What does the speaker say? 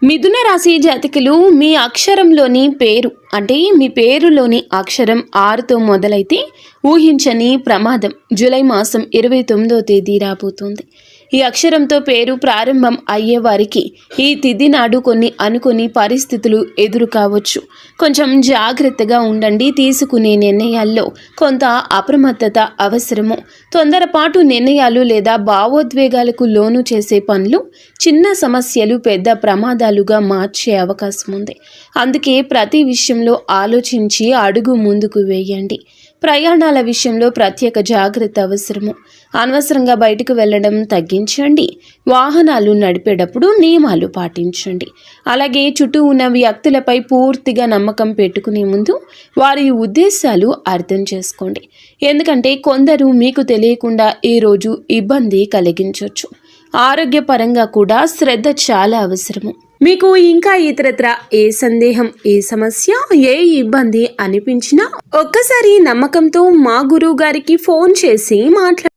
మిథున రాశి జాతకులు మీ అక్షరంలోని పేరు అంటే మీ పేరులోని అక్షరం 6తో మొదలైతే ఊహించని ప్రమాదం జూలై మాసం 29వ తేదీ రాబోతుంది. ఈ అక్షరంతో పేరు ప్రారంభం అయ్యే వారికి ఈ తిథి నాడు కొన్ని అనుకోని పరిస్థితులు ఎదురు కావచ్చు. కొంచెం జాగ్రత్తగా ఉండండి. తీసుకునే నిర్ణయాల్లో కొంత అప్రమత్తత అవసరము. తొందరపాటు నిర్ణయాలు లేదా భావోద్వేగాలకు లోను చేసే పనులు చిన్న సమస్యలు పెద్ద ప్రమాదాలుగా మార్చే అవకాశం ఉంది. అందుకే ప్రతి విషయంలో ఆలోచించి అడుగు ముందుకు వేయండి. ప్రయాణాల విషయంలో ప్రత్యేక జాగ్రత్త అవసరము. అనవసరంగా బయటకు వెళ్ళడం తగ్గించండి. వాహనాలు నడిపేటప్పుడు నియమాలు పాటించండి. అలాగే చుట్టూ ఉన్న వ్యక్తులపై పూర్తిగా నమ్మకం పెట్టుకునే ముందు వారి ఉద్దేశాలు అర్థం చేసుకోండి. ఎందుకంటే కొందరు మీకు తెలియకుండా ఈరోజు ఇబ్బంది కలిగించవచ్చు. ఆరోగ్యపరంగా కూడా శ్రద్ధ చాలా అవసరము. మీకు ఇంకా ఇతరత్ర ఏ సందేహం, ఏ సమస్య, ఏ ఇబ్బంది అనిపించినా ఒక్కసారి నమ్మకంతో మా గురువు గారికి ఫోన్ చేసి మాట్లాడండి.